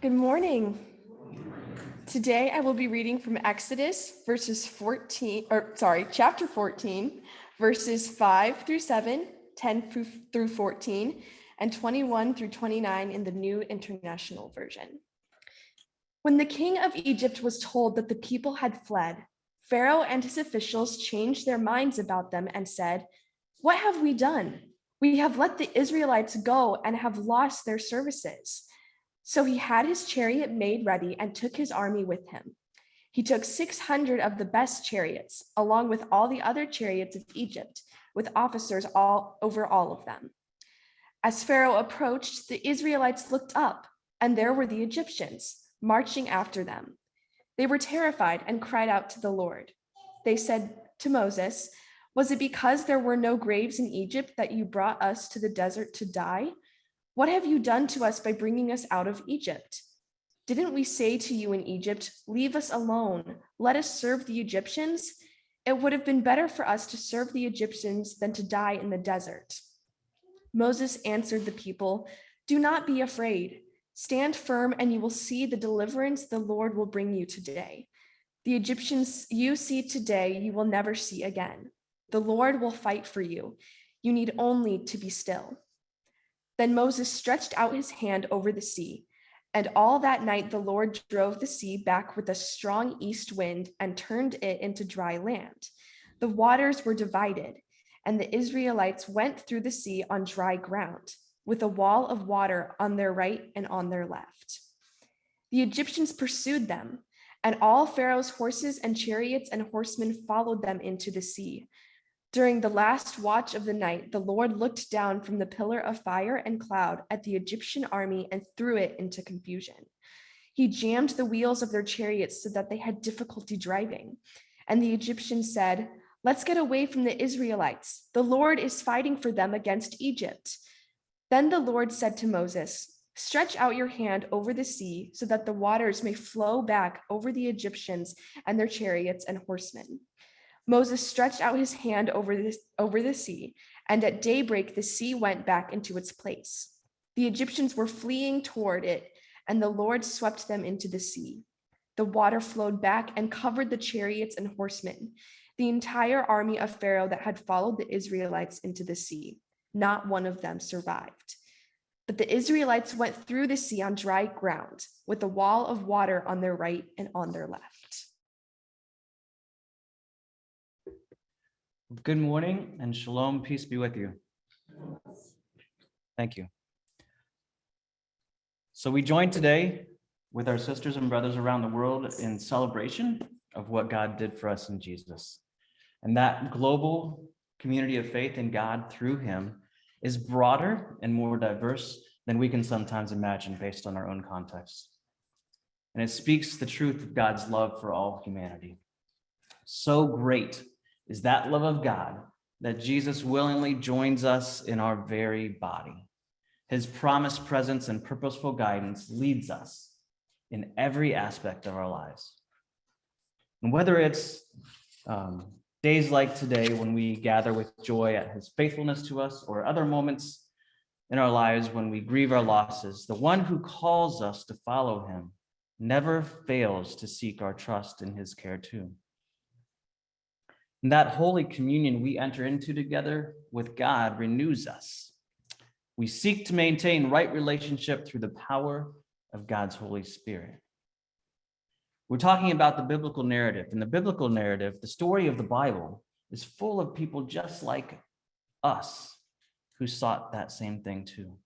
Good morning. Today I will be reading from Exodus chapter 14, verses 5 through 7, 10 through 14, and 21 through 29 in the New International Version. When the king of Egypt was told that the people had fled, Pharaoh and his officials changed their minds about them and said, "What have we done? We have let the Israelites go and have lost their services." So he had his chariot made ready and took his army with him. He took 600 of the best chariots, along with all the other chariots of Egypt, with officers over all of them. As Pharaoh approached, the Israelites looked up, and there were the Egyptians, marching after them. They were terrified and cried out to the Lord. They said to Moses, "Was it because there were no graves in Egypt that you brought us to the desert to die? What have you done to us by bringing us out of Egypt? Didn't we say to you in Egypt, 'Leave us alone, let us serve the Egyptians'? It would have been better for us to serve the Egyptians than to die in the desert." Moses answered the people, "Do not be afraid. Stand firm and you will see the deliverance the Lord will bring you today. The Egyptians you see today, you will never see again. The Lord will fight for you. You need only to be still." Then Moses stretched out his hand over the sea, and all that night the Lord drove the sea back with a strong east wind and turned it into dry land. The waters were divided, and the Israelites went through the sea on dry ground, with a wall of water on their right and on their left. The Egyptians pursued them, and all Pharaoh's horses and chariots and horsemen followed them into the sea. During the last watch of the night, the Lord looked down from the pillar of fire and cloud at the Egyptian army and threw it into confusion. He jammed the wheels of their chariots so that they had difficulty driving. And the Egyptians said, "Let's get away from the Israelites. The Lord is fighting for them against Egypt." Then the Lord said to Moses, "Stretch out your hand over the sea so that the waters may flow back over the Egyptians and their chariots and horsemen." Moses stretched out his hand over the sea, and at daybreak the sea went back into its place. The Egyptians were fleeing toward it, and the Lord swept them into the sea. The water flowed back and covered the chariots and horsemen, the entire army of Pharaoh that had followed the Israelites into the sea. Not one of them survived. But the Israelites went through the sea on dry ground, with a wall of water on their right and on their left. Good morning and shalom, peace be with you. Thank you. So we join today with our sisters and brothers around the world in celebration of what God did for us in Jesus. And that global community of faith in God through him is broader and more diverse than we can sometimes imagine based on our own context. And it speaks the truth of God's love for all humanity. So great is that love of God that Jesus willingly joins us in our very body. His promised presence and purposeful guidance leads us in every aspect of our lives. And whether it's days like today when we gather with joy at his faithfulness to us, or other moments in our lives when we grieve our losses, the one who calls us to follow him never fails to seek our trust in his care too. And that holy communion we enter into together with God renews us. We seek to maintain right relationship through the power of God's Holy Spirit. We're talking about the biblical narrative. In the biblical narrative, the story of the Bible is full of people just like us who sought that same thing too.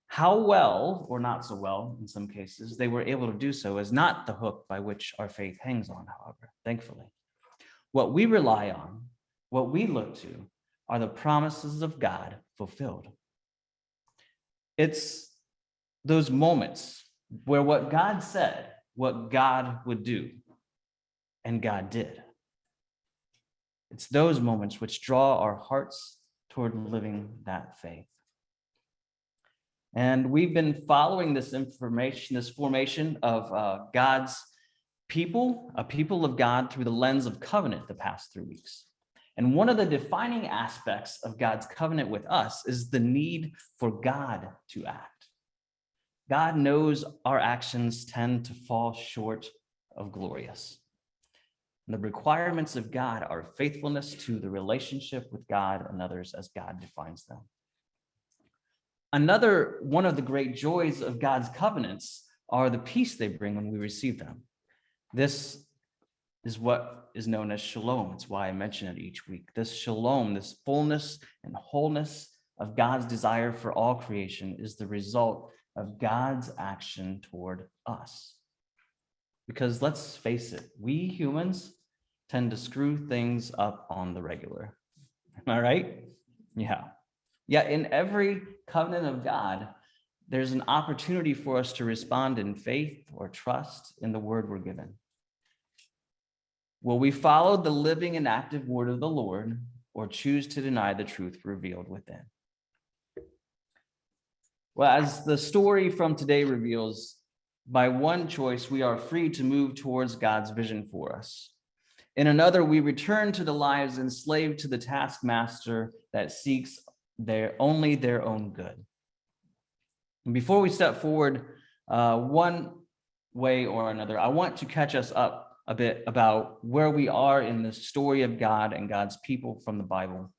How well, or not so well in some cases, they were able to do so is not the hook by which our faith hangs on, however, thankfully. What we rely on, what we look to, are the promises of God fulfilled. It's those moments where what God said, what God would do, and God did. It's those moments which draw our hearts toward living that faith. And we've been following this formation of God's people, a people of God through the lens of covenant the past 3 weeks. And one of the defining aspects of God's covenant with us is the need for God to act. God knows our actions tend to fall short of glorious. And the requirements of God are faithfulness to the relationship with God and others as God defines them. Another one of the great joys of God's covenants are the peace they bring when we receive them. This is what is known as shalom. It's why I mention it each week. This shalom, this fullness and wholeness of God's desire for all creation is the result of God's action toward us. Because let's face it, we humans tend to screw things up on the regular. Am I right? Yeah. Yet in every covenant of God, there's an opportunity for us to respond in faith or trust in the word we're given. Will we follow the living and active word of the Lord or choose to deny the truth revealed within? Well, as the story from today reveals, by one choice, we are free to move towards God's vision for us. In another, we return to the lives enslaved to the taskmaster that seeks only their own good. And before we step forward one way or another, I want to catch us up a bit about where we are in the story of God and God's people from the Bible.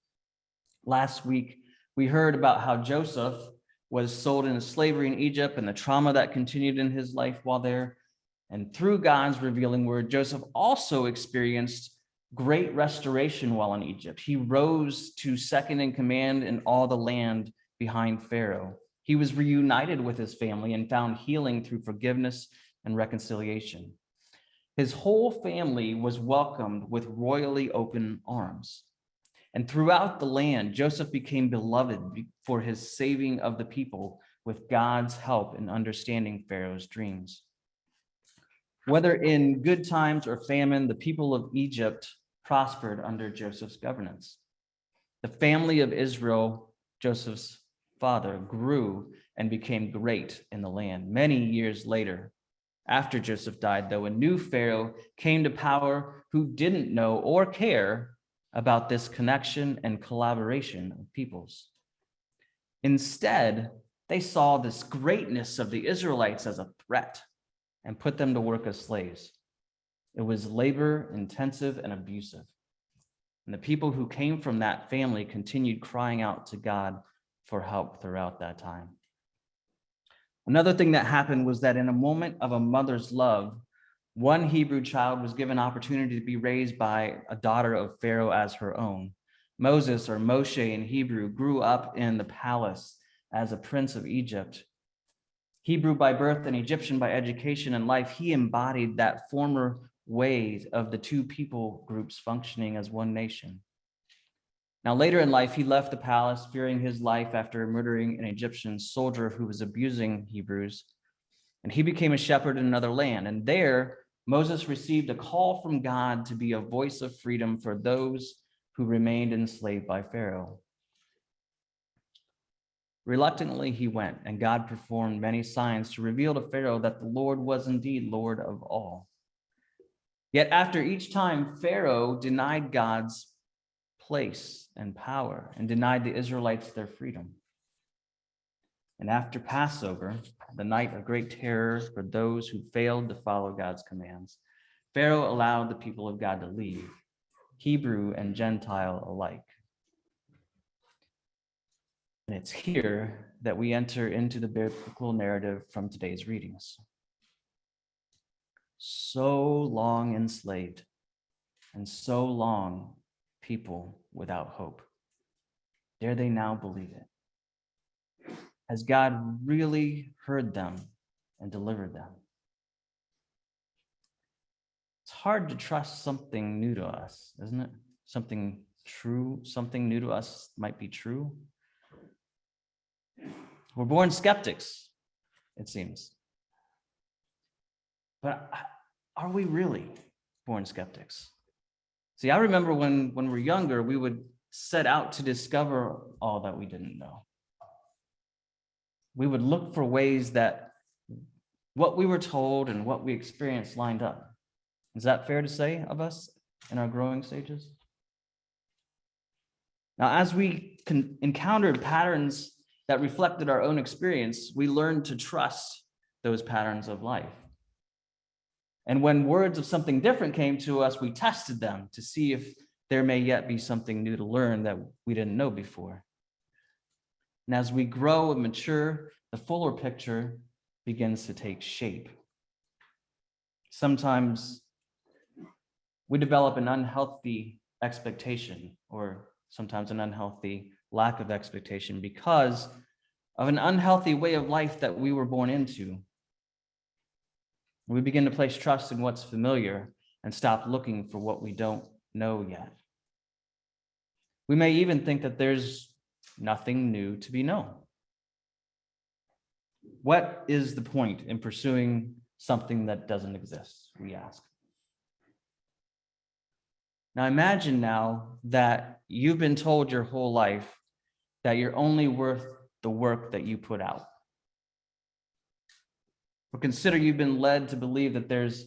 Last week, we heard about how Joseph was sold into slavery in Egypt and the trauma that continued in his life while there. And through God's revealing word, Joseph also experienced great restoration while in Egypt. He rose to second in command in all the land behind Pharaoh. He was reunited with his family and found healing through forgiveness and reconciliation. His whole family was welcomed with royally open arms. And throughout the land, Joseph became beloved for his saving of the people with God's help in understanding Pharaoh's dreams. Whether in good times or famine, the people of Egypt prospered under Joseph's governance. The family of Israel, Joseph's father, grew and became great in the land. Many years later, after Joseph died, though, a new Pharaoh came to power who didn't know or care about this connection and collaboration of peoples. Instead, they saw this greatness of the Israelites as a threat and put them to work as slaves. It was labor intensive and abusive. And the people who came from that family continued crying out to God for help throughout that time. Another thing that happened was that in a moment of a mother's love, one Hebrew child was given opportunity to be raised by a daughter of Pharaoh as her own. Moses, or Moshe in Hebrew, grew up in the palace as a prince of Egypt. Hebrew by birth and Egyptian by education and life, he embodied that former way of the two people groups functioning as one nation. Now, later in life, he left the palace, fearing his life after murdering an Egyptian soldier who was abusing Hebrews. And he became a shepherd in another land. And there, Moses received a call from God to be a voice of freedom for those who remained enslaved by Pharaoh. Reluctantly, he went, and God performed many signs to reveal to Pharaoh that the Lord was indeed Lord of all. Yet after each time, Pharaoh denied God's place and power and denied the Israelites their freedom. And after Passover, the night of great terror for those who failed to follow God's commands, Pharaoh allowed the people of God to leave, Hebrew and Gentile alike. And it's here that we enter into the biblical narrative from today's readings. So long enslaved, and so long people without hope. Dare they now believe it? Has God really heard them and delivered them? It's hard to trust something new to us, isn't it? Something true, something new to us might be true. We're born skeptics, it seems. But are we really born skeptics? See, I remember when we're younger, we would set out to discover all that we didn't know. We would look for ways that what we were told and what we experienced lined up. Is that fair to say of us in our growing stages? Now, as we encountered patterns that reflected our own experience, we learned to trust those patterns of life. And when words of something different came to us, we tested them to see if there may yet be something new to learn that we didn't know before. And as we grow and mature, the fuller picture begins to take shape. Sometimes we develop an unhealthy expectation, or sometimes an unhealthy lack of expectation, because of an unhealthy way of life that we were born into. We begin to place trust in what's familiar and stop looking for what we don't know yet. We may even think that there's nothing new to be known. What is the point in pursuing something that doesn't exist, we ask. Now imagine now that you've been told your whole life that you're only worth the work that you put out. Or consider you've been led to believe that there's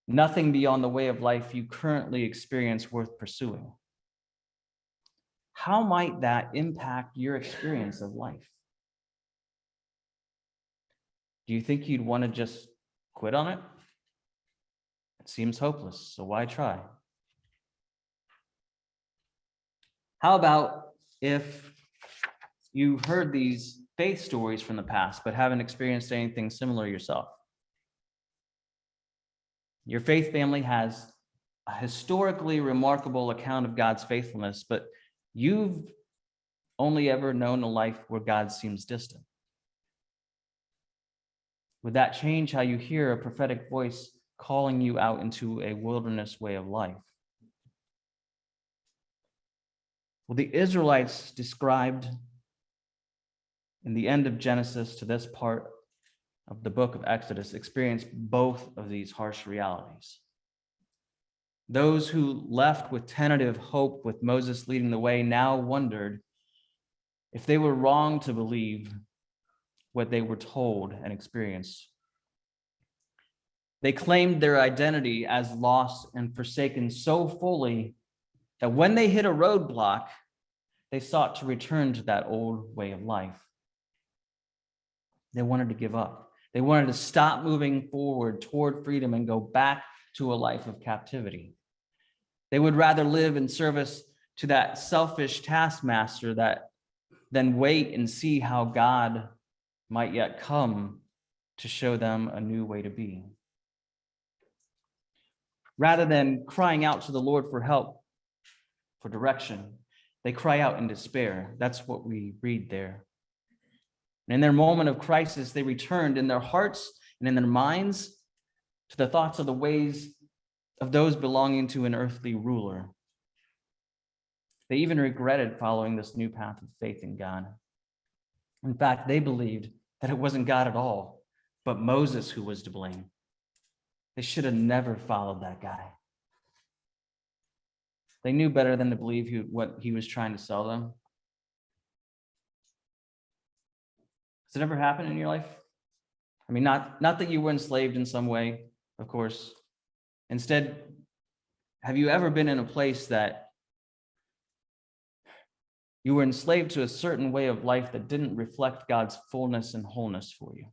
nothing beyond the way of life you currently experience worth pursuing. How might that impact your experience of life? Do you think you'd want to just quit on it? It seems hopeless, so why try? How about if you've heard these faith stories from the past, but haven't experienced anything similar yourself? Your faith family has a historically remarkable account of God's faithfulness, but you've only ever known a life where God seems distant. Would that change how you hear a prophetic voice calling you out into a wilderness way of life? Well, the Israelites described in the end of Genesis to this part of the book of Exodus experienced both of these harsh realities. Those who left with tentative hope with Moses leading the way now wondered if they were wrong to believe what they were told and experienced. They claimed their identity as lost and forsaken so fully that when they hit a roadblock, they sought to return to that old way of life. They wanted to give up. They wanted to stop moving forward toward freedom and go back to a life of captivity. They would rather live in service to that selfish taskmaster than wait and see how God might yet come to show them a new way to be. Rather than crying out to the Lord for help, for direction, they cry out in despair. That's what we read there. And in their moment of crisis, they returned in their hearts and in their minds to the thoughts of the ways of those belonging to an earthly ruler. They even regretted following this new path of faith in God. In fact, they believed that it wasn't God at all, but Moses who was to blame. They should have never followed that guy. They knew better than to believe what he was trying to sell them. Has it ever happened in your life? I mean, not that you were enslaved in some way, of course. Instead, have you ever been in a place that you were enslaved to a certain way of life that didn't reflect God's fullness and wholeness for you?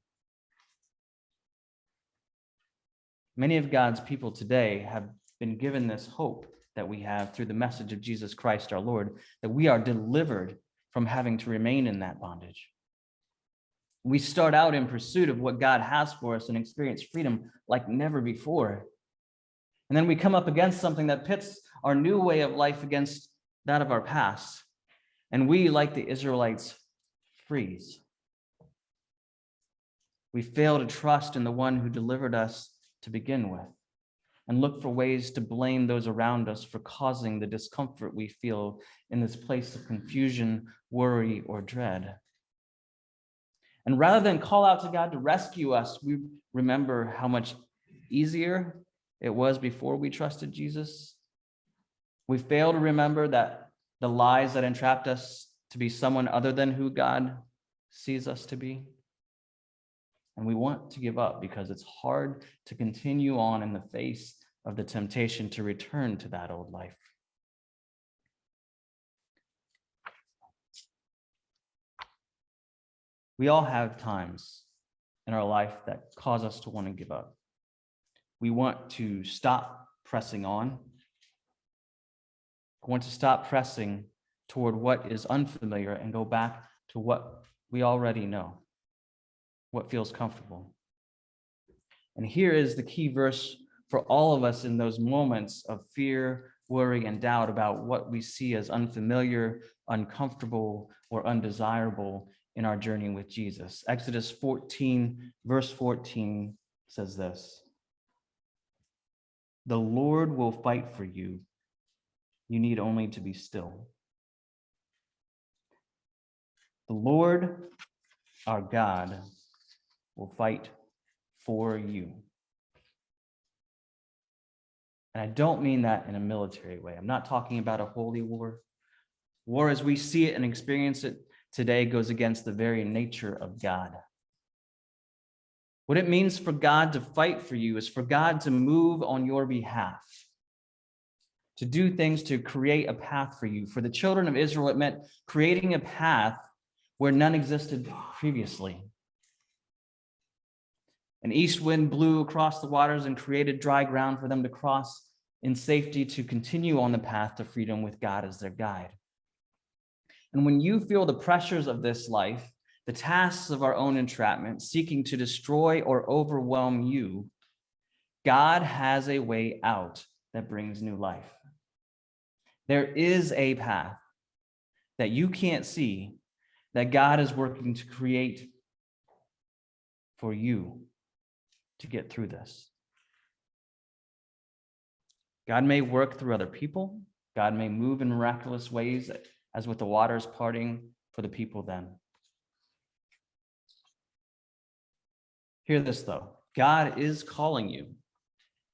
Many of God's people today have been given this hope that we have through the message of Jesus Christ our Lord, that we are delivered from having to remain in that bondage. We start out in pursuit of what God has for us and experience freedom like never before. And then we come up against something that pits our new way of life against that of our past. And we, like the Israelites, freeze. We fail to trust in the one who delivered us to begin with, and look for ways to blame those around us for causing the discomfort we feel in this place of confusion, worry, or dread. And rather than call out to God to rescue us, we remember how much easier it was before we trusted Jesus. We fail to remember that the lies that entrapped us to be someone other than who God sees us to be. And we want to give up because it's hard to continue on in the face of the temptation to return to that old life. We all have times in our life that cause us to want to give up. We want to stop pressing on. We want to stop pressing toward what is unfamiliar and go back to what we already know, what feels comfortable. And here is the key verse for all of us in those moments of fear, worry, and doubt about what we see as unfamiliar, uncomfortable, or undesirable in our journey with Jesus. Exodus 14, verse 14 says this: "The Lord will fight for you. You need only to be still." The Lord, our God, will fight for you. And I don't mean that in a military way. I'm not talking about a holy war. War as we see it and experience it today goes against the very nature of God. What it means for God to fight for you is for God to move on your behalf, to do things to create a path for you. For the children of Israel, it meant creating a path where none existed previously. An east wind blew across the waters and created dry ground for them to cross in safety to continue on the path to freedom with God as their guide. And when you feel the pressures of this life, the tasks of our own entrapment, seeking to destroy or overwhelm you, God has a way out that brings new life. There is a path that you can't see that God is working to create for you to get through this. God may work through other people. God may move in miraculous ways, as with the waters parting for the people then. Hear this, though. God is calling you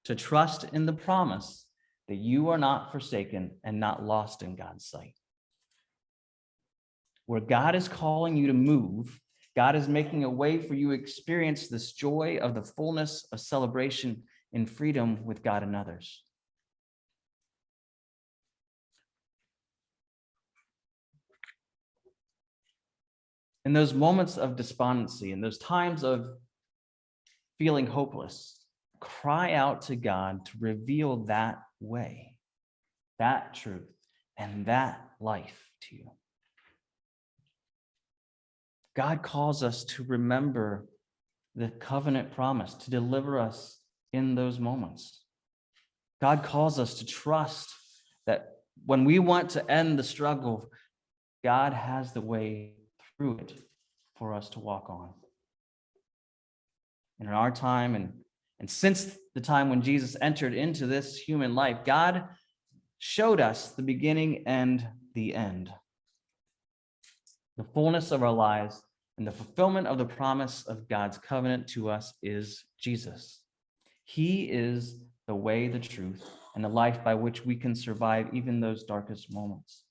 to trust in the promise that you are not forsaken and not lost in God's sight. Where God is calling you to move, God is making a way for you to experience this joy of the fullness of celebration in freedom with God and others. In those moments of despondency, in those times of feeling hopeless, cry out to God to reveal that way, that truth, and that life to you. God calls us to remember the covenant promise to deliver us in those moments. God calls us to trust that when we want to end the struggle, God has the way through it for us to walk on. And in our time, and since the time when Jesus entered into this human life, God showed us the beginning and the end. The fullness of our lives and the fulfillment of the promise of God's covenant to us is Jesus. He is the way, the truth, and the life by which we can survive even those darkest moments.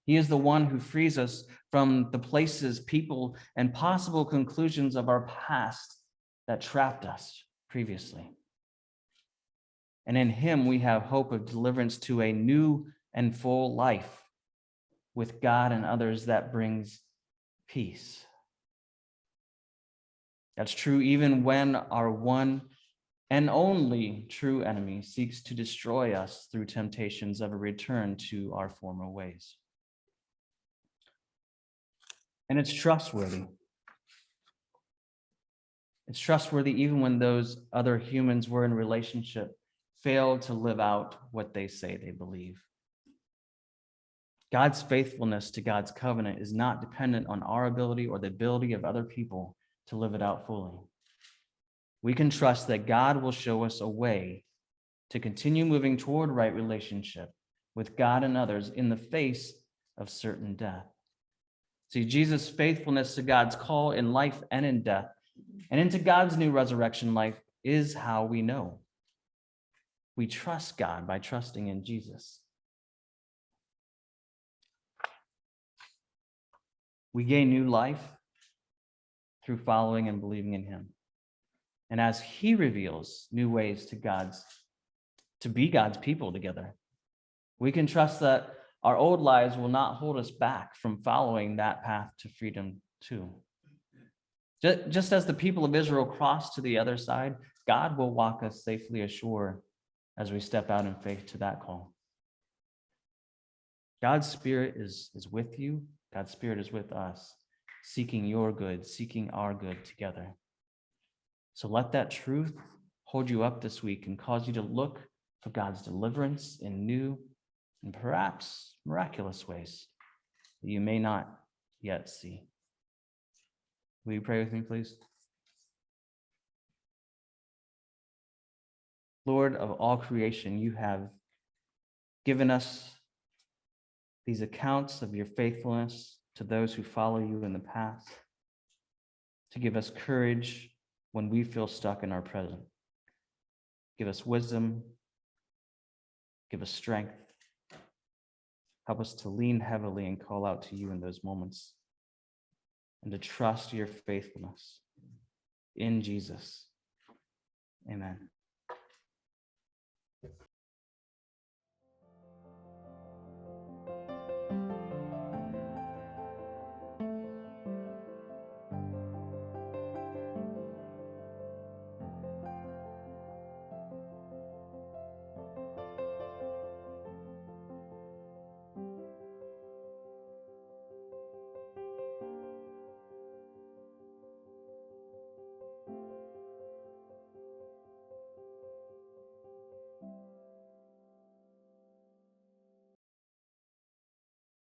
He is the one who frees us from the places, people, and possible conclusions of our past that trapped us previously. And in him, we have hope of deliverance to a new and full life with God and others that brings peace. That's true even when our one and only true enemy seeks to destroy us through temptations of a return to our former ways. And it's trustworthy. It's trustworthy even when those other humans we're in relationship fail to live out what they say they believe. God's faithfulness to God's covenant is not dependent on our ability or the ability of other people to live it out fully. We can trust that God will show us a way to continue moving toward right relationship with God and others in the face of certain death. See, Jesus' faithfulness to God's call in life and in death, and into God's new resurrection life, is how we know. We trust God by trusting in Jesus. We gain new life through following and believing in him. And as he reveals new ways to be God's people together, we can trust that our old lives will not hold us back from following that path to freedom too. Just as the people of Israel crossed to the other side, God will walk us safely ashore as we step out in faith to that call. God's Spirit is with you. God's Spirit is with us, seeking your good, seeking our good together. So let that truth hold you up this week and cause you to look for God's deliverance in new and perhaps miraculous ways that you may not yet see. Will you pray with me, please? Lord of all creation, you have given us these accounts of your faithfulness to those who follow you in the past, to give us courage when we feel stuck in our present. Give us wisdom, give us strength. Help us to lean heavily and call out to you in those moments and to trust your faithfulness in Jesus. Amen.